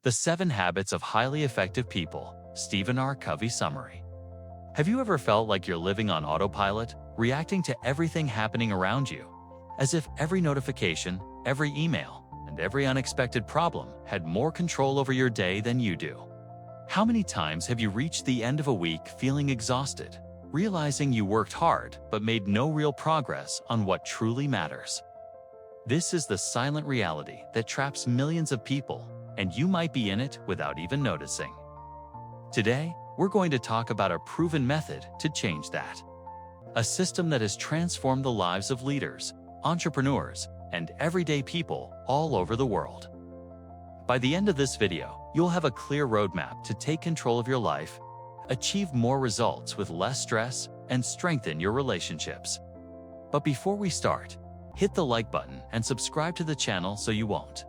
The 7 Habits of Highly Effective People, Stephen Covey Summary. Have you ever felt like you're living on autopilot, reacting to everything happening around you, as if every notification, every email, and every unexpected problem had more control over your day than you do? How many times have you reached the end of a week feeling exhausted, realizing you worked hard but made no real progress on what truly matters? This is the silent reality that traps millions of people, and you might be in it without even noticing. Today, we're going to talk about a proven method to change that. A system that has transformed the lives of leaders, entrepreneurs, and everyday people all over the world. By the end of this video, you'll have a clear roadmap to take control of your life, achieve more results with less stress, and strengthen your relationships. But before we start, hit the like button and subscribe to the channel so you won't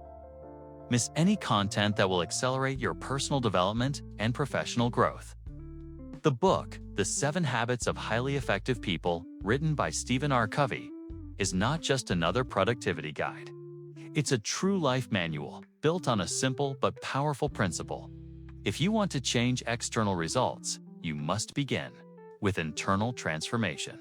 miss any content that will accelerate your personal development and professional growth. The book, The 7 Habits of Highly Effective People, written by Stephen Covey, is not just another productivity guide. It's a true life manual built on a simple but powerful principle. If you want to change external results, you must begin with internal transformation.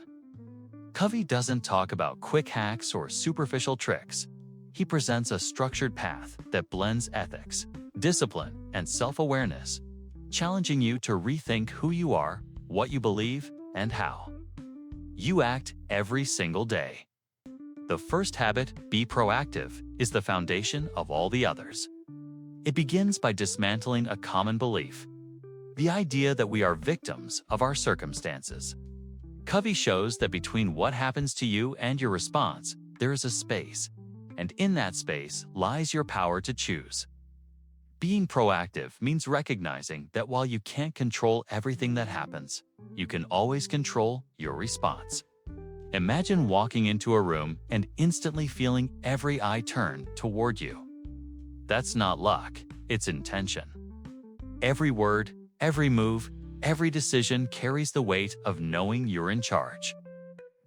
Covey doesn't talk about quick hacks or superficial tricks. He presents a structured path that blends ethics, discipline, and self-awareness, challenging you to rethink who you are, what you believe, and how you act every single day. The first habit, be proactive, is the foundation of all the others. It begins by dismantling a common belief, the idea that we are victims of our circumstances. Covey shows that between what happens to you and your response, there is a space, and in that space lies your power to choose. Being proactive means recognizing that while you can't control everything that happens, you can always control your response. Imagine walking into a room and instantly feeling every eye turn toward you. That's not luck, it's intention. Every word, every move, every decision carries the weight of knowing you're in charge.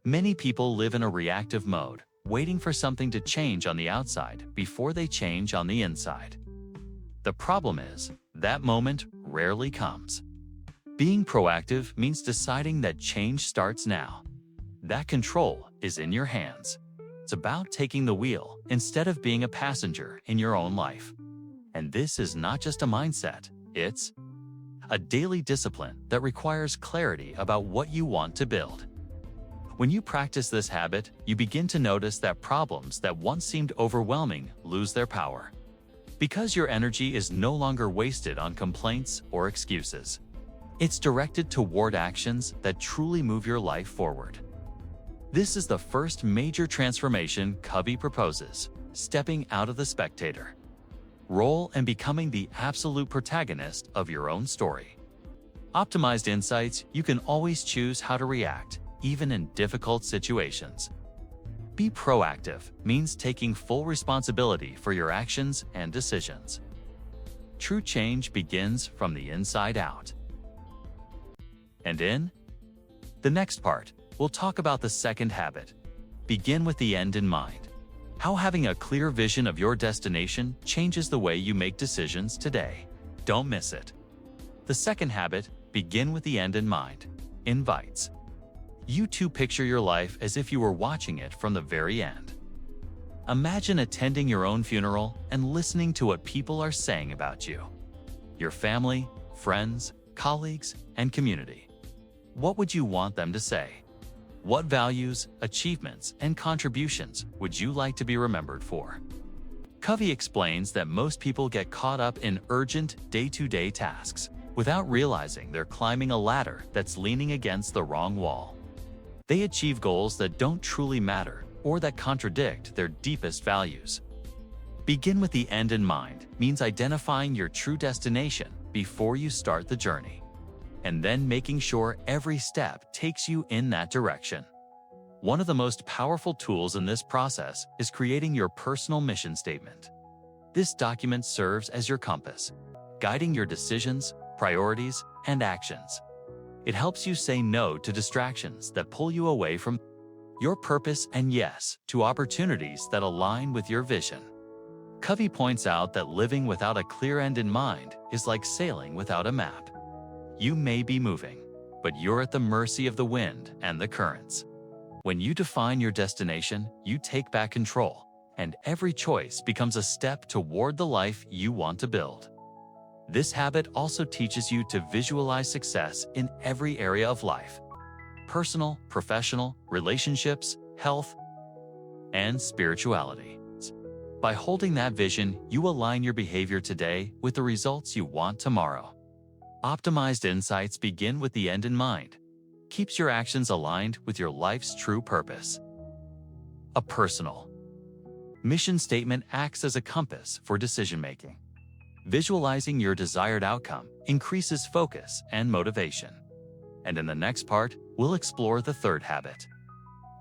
Many people live in a reactive mode, waiting for something to change on the outside before they change on the inside. The problem is, that moment rarely comes. Being proactive means deciding that change starts now. That control is in your hands. It's about taking the wheel instead of being a passenger in your own life. And this is not just a mindset, it's a daily discipline that requires clarity about what you want to build. When you practice this habit, you begin to notice that problems that once seemed overwhelming lose their power, because your energy is no longer wasted on complaints or excuses. It's directed toward actions that truly move your life forward. This is the first major transformation Covey proposes, stepping out of the spectator role and becoming the absolute protagonist of your own story. Optimized insights, you can always choose how to react, even in difficult situations. Be proactive means taking full responsibility for your actions and decisions. True change begins from the inside out. And in the next part, we'll talk about the second habit. Begin with the end in mind. How having a clear vision of your destination changes the way you make decisions today. Don't miss it. The second habit, begin with the end in mind, invites you to picture your life as if you were watching it from the very end. Imagine attending your own funeral and listening to what people are saying about you, your family, friends, colleagues, and community. What would you want them to say? What values, achievements, and contributions would you like to be remembered for? Covey explains that most people get caught up in urgent, day-to-day tasks without realizing they're climbing a ladder that's leaning against the wrong wall. They achieve goals that don't truly matter or that contradict their deepest values. Begin with the end in mind means identifying your true destination before you start the journey, and then making sure every step takes you in that direction. One of the most powerful tools in this process is creating your personal mission statement. This document serves as your compass, guiding your decisions, priorities, and actions. It helps you say no to distractions that pull you away from your purpose and yes to opportunities that align with your vision. Covey points out that living without a clear end in mind is like sailing without a map. You may be moving, but you're at the mercy of the wind and the currents. When you define your destination, you take back control, and every choice becomes a step toward the life you want to build. This habit also teaches you to visualize success in every area of life: personal, professional, relationships, health, and spirituality. By holding that vision, you align your behavior today with the results you want tomorrow. Optimized insights begin with the end in mind. Keeps your actions aligned with your life's true purpose. A personal mission statement acts as a compass for decision-making. Visualizing your desired outcome increases focus and motivation. And in the next part, we'll explore the third habit.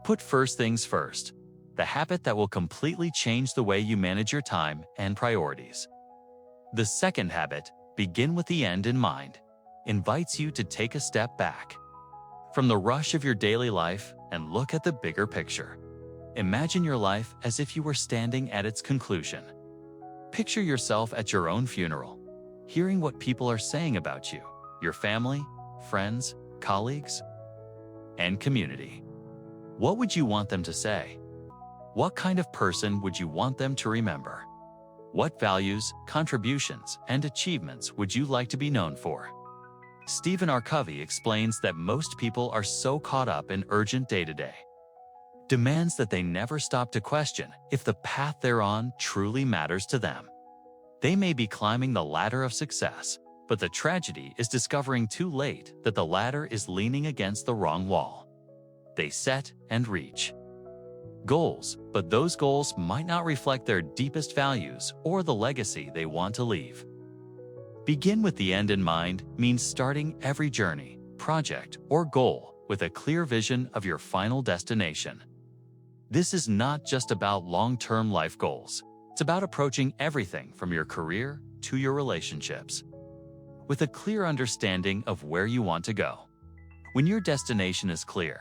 Put first things first, the habit that will completely change the way you manage your time and priorities. The second habit, begin with the end in mind, invites you to take a step back from the rush of your daily life and look at the bigger picture. Imagine your life as if you were standing at its conclusion. Picture yourself at your own funeral, hearing what people are saying about you, your family, friends, colleagues, and community. What would you want them to say? What kind of person would you want them to remember? What values, contributions, and achievements would you like to be known for? Stephen Covey explains that most people are so caught up in urgent day-to-day demands that they never stop to question if the path they're on truly matters to them. They may be climbing the ladder of success, but the tragedy is discovering too late that the ladder is leaning against the wrong wall. They set and reach goals, but those goals might not reflect their deepest values or the legacy they want to leave. Begin with the end in mind means starting every journey, project, or goal with a clear vision of your final destination. This is not just about long-term life goals. It's about approaching everything from your career to your relationships with a clear understanding of where you want to go. When your destination is clear,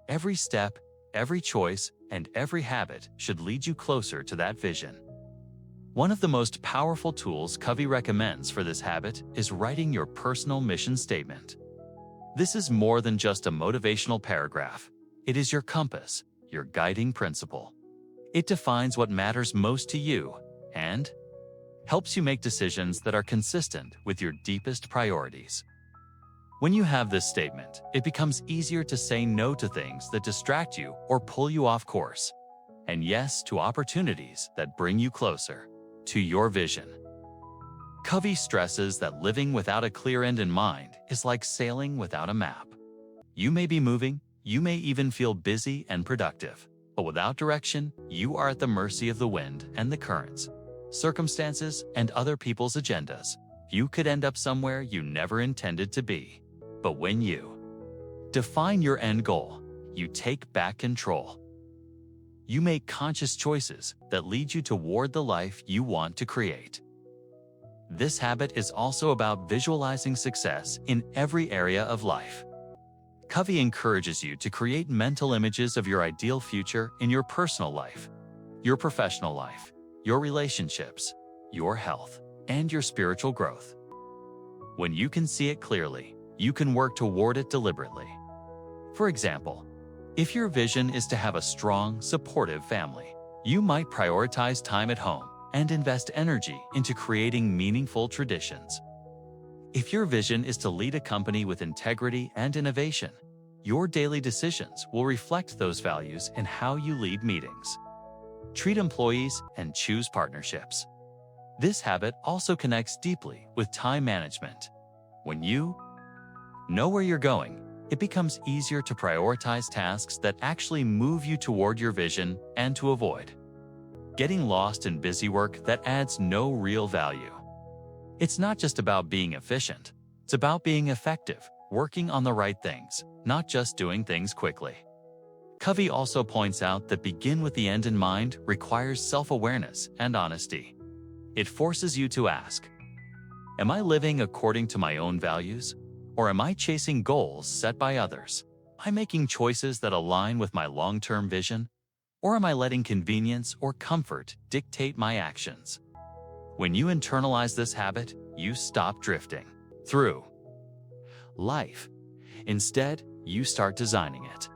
every step, every choice, and every habit should lead you closer to that vision. One of the most powerful tools Covey recommends for this habit is writing your personal mission statement. This is more than just a motivational paragraph. It is your compass, your guiding principle. It defines what matters most to you and helps you make decisions that are consistent with your deepest priorities. When you have this statement, it becomes easier to say no to things that distract you or pull you off course, and yes to opportunities that bring you closer to your vision. Covey stresses that living without a clear end in mind is like sailing without a map. You may be moving, you may even feel busy and productive, but without direction, you are at the mercy of the wind and the currents, circumstances, and other people's agendas. You could end up somewhere you never intended to be. But when you define your end goal, you take back control. You make conscious choices that lead you toward the life you want to create. This habit is also about visualizing success in every area of life. Covey encourages you to create mental images of your ideal future in your personal life, your professional life, your relationships, your health, and your spiritual growth. When you can see it clearly, you can work toward it deliberately. For example, if your vision is to have a strong, supportive family, you might prioritize time at home and invest energy into creating meaningful traditions. If your vision is to lead a company with integrity and innovation, your daily decisions will reflect those values in how you lead meetings, treat employees, and choose partnerships. This habit also connects deeply with time management. When you know where you're going, it becomes easier to prioritize tasks that actually move you toward your vision and to avoid getting lost in busy work that adds no real value. It's not just about being efficient. It's about being effective, working on the right things, not just doing things quickly. Covey also points out that begin with the end in mind requires self-awareness and honesty. It forces you to ask, am I living according to my own values? Or am I chasing goals set by others? Am I making choices that align with my long-term vision? Or am I letting convenience or comfort dictate my actions? When you internalize this habit, you stop drifting through life. Instead, you start designing it.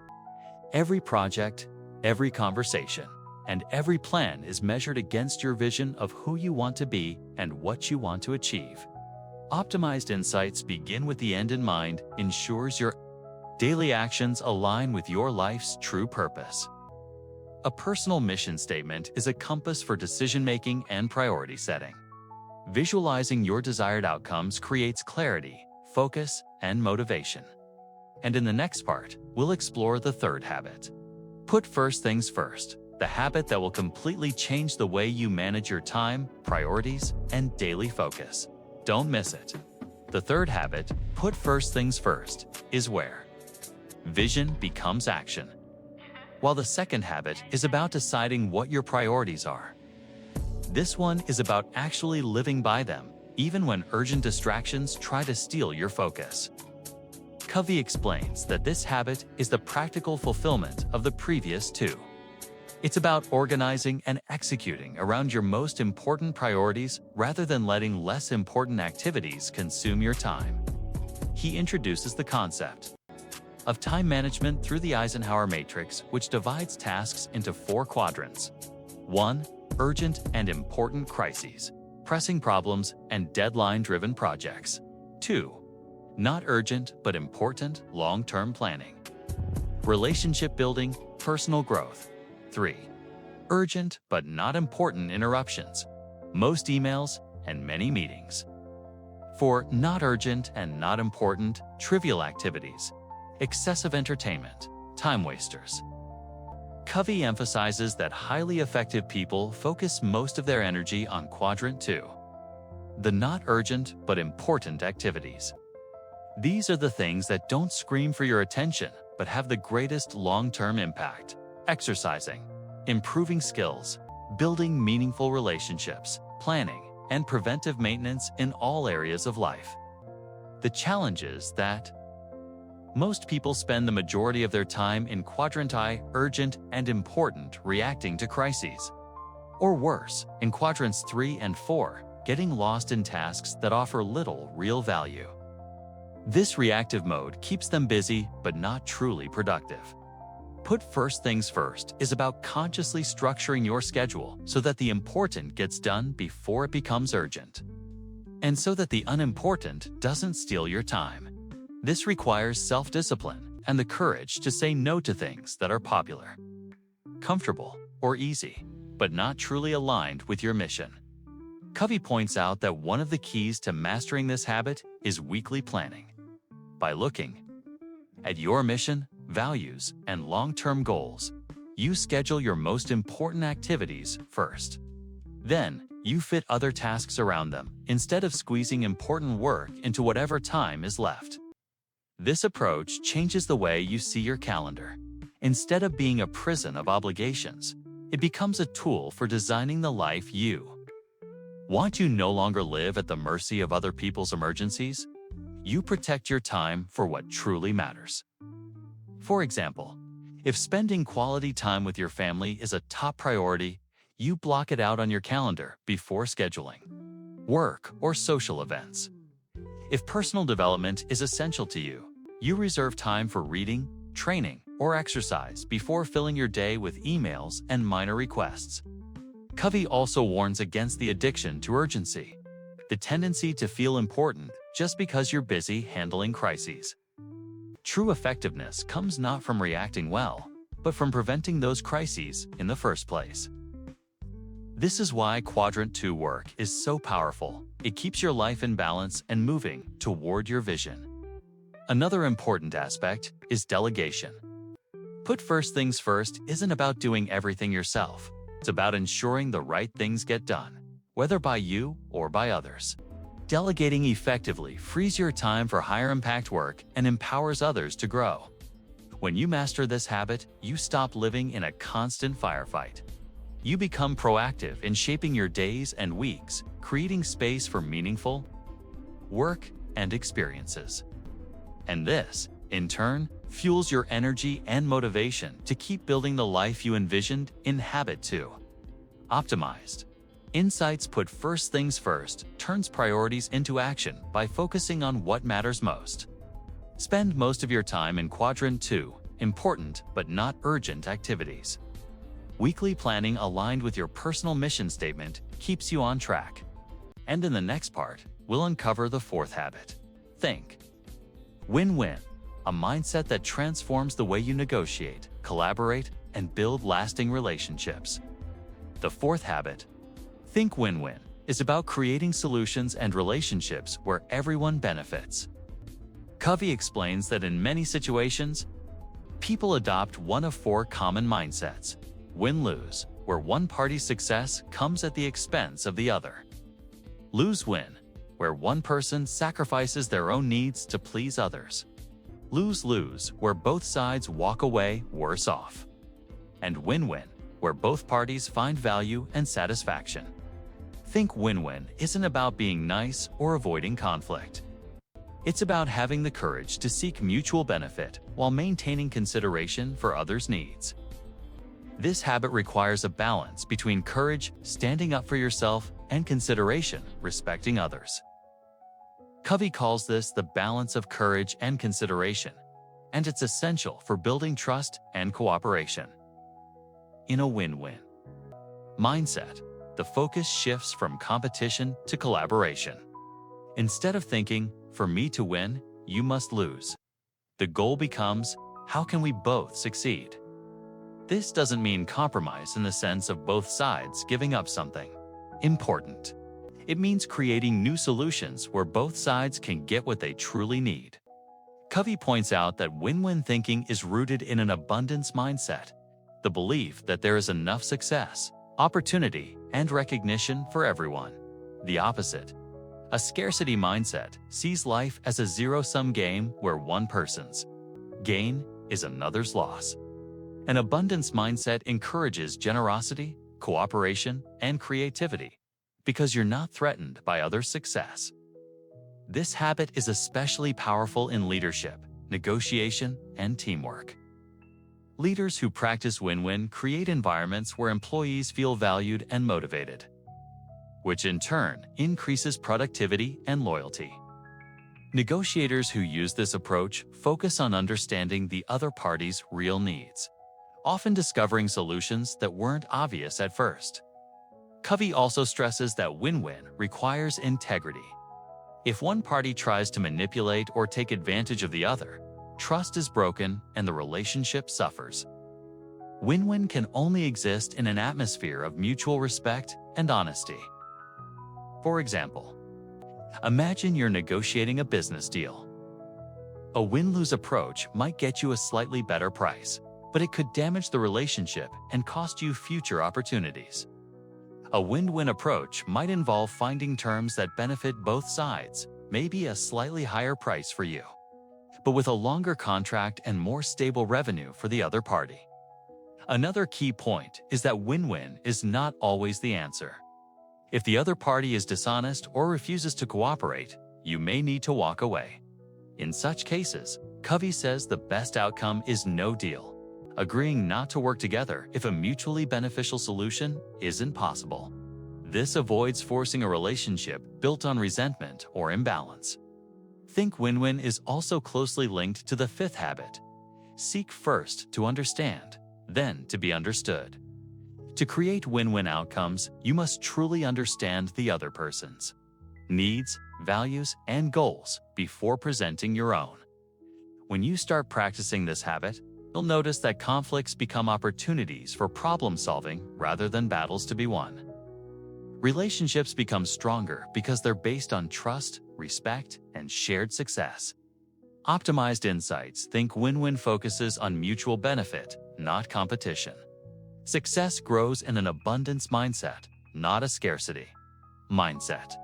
Every project, every conversation, and every plan is measured against your vision of who you want to be and what you want to achieve. Optimized insights begin with the end in mind, ensures your daily actions align with your life's true purpose. A personal mission statement is a compass for decision-making and priority setting. Visualizing your desired outcomes creates clarity, focus, and motivation. And in the next part, we'll explore the third habit. Put first things first, the habit that will completely change the way you manage your time, priorities, and daily focus. Don't miss it. The third habit, put first things first, is where vision becomes action. While the second habit is about deciding what your priorities are. This one is about actually living by them, even when urgent distractions try to steal your focus. Covey explains that this habit is the practical fulfillment of the previous two. It's about organizing and executing around your most important priorities rather than letting less important activities consume your time. He introduces the concept of time management through the Eisenhower matrix, which divides tasks into 4 quadrants. 1. Urgent and important crises, pressing problems, and deadline-driven projects. 2. Not urgent but important long-term planning, relationship building, personal growth. 3. Urgent but not important interruptions, most emails and many meetings. 4. Not urgent and not important trivial activities, excessive entertainment, time wasters. Covey emphasizes that highly effective people focus most of their energy on quadrant 2, the not urgent but important activities. These are the things that don't scream for your attention but have the greatest long-term impact. Exercising, improving skills, building meaningful relationships, planning, and preventive maintenance in all areas of life. The challenge is that most people spend the majority of their time in quadrant I, urgent and important, reacting to crises. Or worse, in quadrants 3 and 4, getting lost in tasks that offer little real value. This reactive mode keeps them busy but not truly productive. Put first things first is about consciously structuring your schedule so that the important gets done before it becomes urgent, and so that the unimportant doesn't steal your time. This requires self-discipline and the courage to say no to things that are popular, comfortable, or easy, but not truly aligned with your mission. Covey points out that one of the keys to mastering this habit is weekly planning. By looking at your mission, values, and long-term goals, you schedule your most important activities first. Then, you fit other tasks around them, instead of squeezing important work into whatever time is left. This approach changes the way you see your calendar. Instead of being a prison of obligations, it becomes a tool for designing the life you want. You no longer live at the mercy of other people's emergencies. You protect your time for what truly matters. For example, if spending quality time with your family is a top priority, you block it out on your calendar before scheduling work or social events. If personal development is essential to you, you reserve time for reading, training, or exercise before filling your day with emails and minor requests. Covey also warns against the addiction to urgency, the tendency to feel important just because you're busy handling crises. True effectiveness comes not from reacting well, but from preventing those crises in the first place. This is why Quadrant 2 work is so powerful. It keeps your life in balance and moving toward your vision. Another important aspect is delegation. Put first things first isn't about doing everything yourself. It's about ensuring the right things get done, whether by you or by others. Delegating effectively frees your time for higher impact work and empowers others to grow. When you master this habit, you stop living in a constant firefight. You become proactive in shaping your days and weeks, creating space for meaningful work and experiences. And this, in turn, fuels your energy and motivation to keep building the life you envisioned in Habit 2. Optimized Insights put first things first turns priorities into action by focusing on what matters most. Spend most of your time in Quadrant 2, important but not urgent activities. Weekly planning aligned with your personal mission statement keeps you on track. And in the next part, we'll uncover the fourth habit. Think win-win, a mindset that transforms the way you negotiate, collaborate, and build lasting relationships. The fourth habit, think win-win, is about creating solutions and relationships where everyone benefits. Covey explains that in many situations, people adopt one of four common mindsets: win-lose, where one party's success comes at the expense of the other; lose-win, where one person sacrifices their own needs to please others; lose-lose, where both sides walk away worse off; and win-win, where both parties find value and satisfaction. Think win-win isn't about being nice or avoiding conflict. It's about having the courage to seek mutual benefit while maintaining consideration for others' needs. This habit requires a balance between courage, standing up for yourself, and consideration, respecting others. Covey calls this the balance of courage and consideration, and it's essential for building trust and cooperation. In a win-win mindset, the focus shifts from competition to collaboration. Instead of thinking, "For me to win, you must lose," the goal becomes, "How can we both succeed?" This doesn't mean compromise in the sense of both sides giving up something important. It means creating new solutions where both sides can get what they truly need. Covey points out that win-win thinking is rooted in an abundance mindset, the belief that there is enough success, opportunity, and recognition for everyone. The opposite, a scarcity mindset, sees life as a zero-sum game where one person's gain is another's loss. An abundance mindset encourages generosity, cooperation, and creativity, because you're not threatened by others' success. This habit is especially powerful in leadership, negotiation, and teamwork. Leaders who practice win-win create environments where employees feel valued and motivated, which in turn increases productivity and loyalty. Negotiators who use this approach focus on understanding the other party's real needs, often discovering solutions that weren't obvious at first. Covey also stresses that win-win requires integrity. If one party tries to manipulate or take advantage of the other, trust is broken and the relationship suffers. Win-win can only exist in an atmosphere of mutual respect and honesty. For example, imagine you're negotiating a business deal. A win-lose approach might get you a slightly better price, but it could damage the relationship and cost you future opportunities. A win-win approach might involve finding terms that benefit both sides, maybe a slightly higher price for you, but with a longer contract and more stable revenue for the other party. Another key point is that win-win is not always the answer. If the other party is dishonest or refuses to cooperate, you may need to walk away. In such cases, Covey says the best outcome is no deal, agreeing not to work together if a mutually beneficial solution isn't possible. This avoids forcing a relationship built on resentment or imbalance. Think win-win is also closely linked to the fifth habit: seek first to understand, then to be understood. To create win-win outcomes, you must truly understand the other person's needs, values, and goals before presenting your own. When you start practicing this habit, you'll notice that conflicts become opportunities for problem-solving rather than battles to be won. Relationships become stronger because they're based on trust, respect, and shared success. Optimized insights think win-win focuses on mutual benefit, not competition. Success grows in an abundance mindset, not a scarcity mindset.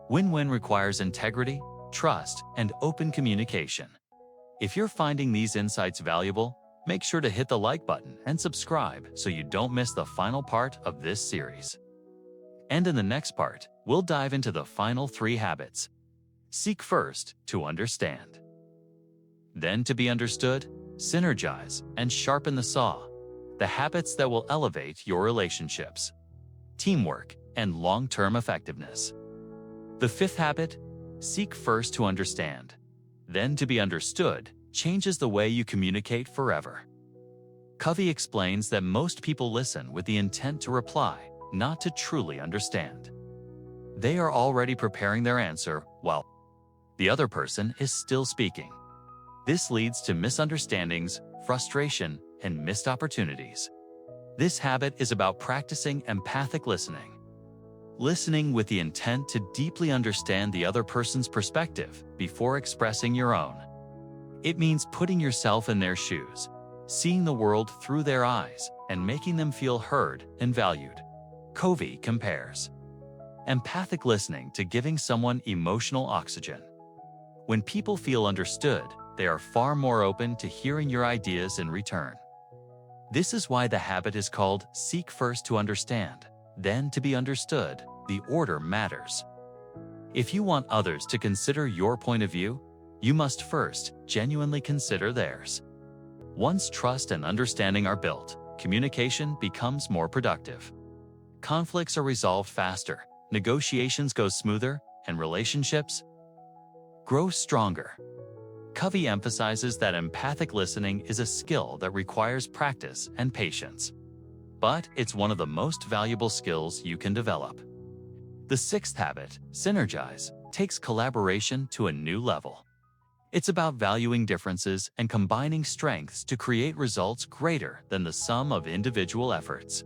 Win-win requires integrity, trust, and open communication. If you're finding these insights valuable, make sure to hit the like button and subscribe so you don't miss the final part of this series. And in the next part, we'll dive into the final 3 habits. Seek first to understand, then to be understood, synergize, and sharpen the saw, the habits that will elevate your relationships, teamwork, and long-term effectiveness. The fifth habit, seek first to understand, then to be understood, changes the way you communicate forever. Covey explains that most people listen with the intent to reply, not to truly understand. They are already preparing their answer while the other person is still speaking. This leads to misunderstandings, frustration, and missed opportunities. This habit is about practicing empathic listening. Listening with the intent to deeply understand the other person's perspective before expressing your own. It means putting yourself in their shoes, seeing the world through their eyes, and making them feel heard and valued. Covey compares empathic listening to giving someone emotional oxygen. When people feel understood, they are far more open to hearing your ideas in return. This is why the habit is called seek first to understand, then to be understood. The order matters. If you want others to consider your point of view, you must first genuinely consider theirs. Once trust and understanding are built, communication becomes more productive. Conflicts are resolved faster, negotiations go smoother, and relationships grow stronger. Covey emphasizes that empathic listening is a skill that requires practice and patience. But it's one of the most valuable skills you can develop. The sixth habit, synergize, takes collaboration to a new level. It's about valuing differences and combining strengths to create results greater than the sum of individual efforts.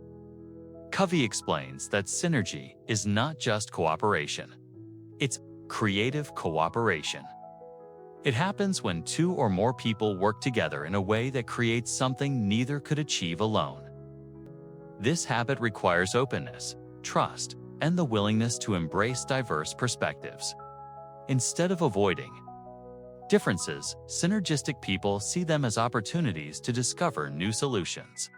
Covey explains that synergy is not just cooperation. It's creative cooperation. It happens when two or more people work together in a way that creates something neither could achieve alone. This habit requires openness, trust, and the willingness to embrace diverse perspectives. Instead of avoiding differences, synergistic people see them as opportunities to discover new solutions.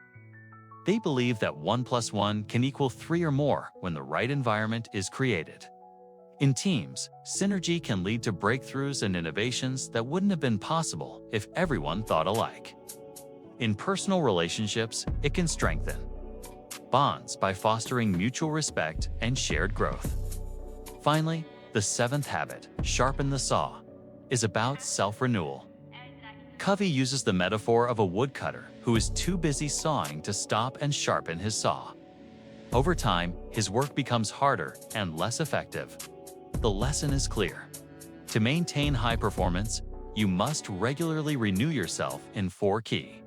They believe that 1 + 1 can equal 3 or more when the right environment is created. In teams, synergy can lead to breakthroughs and innovations that wouldn't have been possible if everyone thought alike. In personal relationships, it can strengthen bonds by fostering mutual respect and shared growth. Finally, the seventh habit, sharpen the saw, is about self-renewal. Covey uses the metaphor of a woodcutter who is too busy sawing to stop and sharpen his saw. Over time, his work becomes harder and less effective. The lesson is clear. To maintain high performance, you must regularly renew yourself in 4 key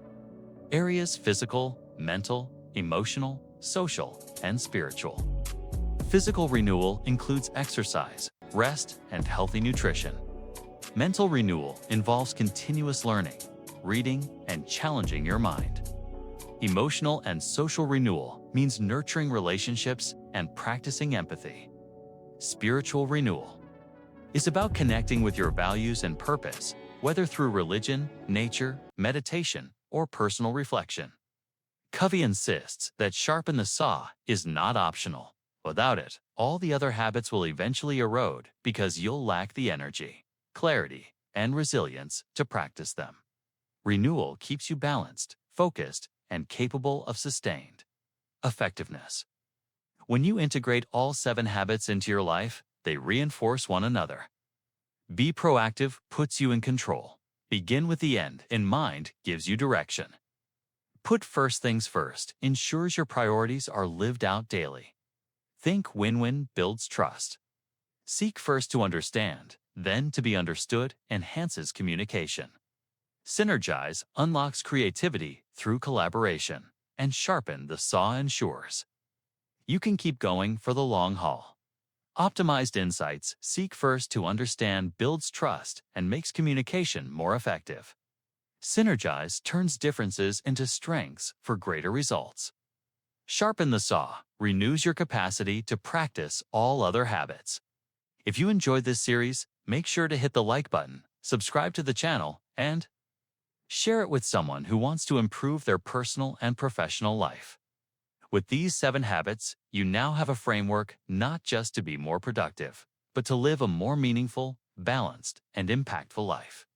areas: physical, mental, emotional, social, and spiritual. Physical renewal includes exercise, rest, and healthy nutrition. Mental renewal involves continuous learning, reading, and challenging your mind. Emotional and social renewal means nurturing relationships and practicing empathy. Spiritual renewal is about connecting with your values and purpose, whether through religion, nature, meditation, or personal reflection. Covey insists that sharpen the saw is not optional. Without it, all the other habits will eventually erode because you'll lack the energy, clarity, and resilience to practice them. Renewal keeps you balanced, focused, and capable of sustained effectiveness. When you integrate all 7 habits into your life, they reinforce one another. Be proactive puts you in control. Begin with the end in mind gives you direction. Put first things first ensures your priorities are lived out daily. Think win-win builds trust. Seek first to understand, then to be understood enhances communication. Synergize unlocks creativity through collaboration, and sharpen the saw ensures you can keep going for the long haul. Optimized insights seek first to understand builds trust and makes communication more effective. Synergize turns differences into strengths for greater results. Sharpen the saw renews your capacity to practice all other habits. If you enjoyed this series, make sure to hit the like button, subscribe to the channel, and share it with someone who wants to improve their personal and professional life. With these 7 habits, you now have a framework not just to be more productive, but to live a more meaningful, balanced, and impactful life.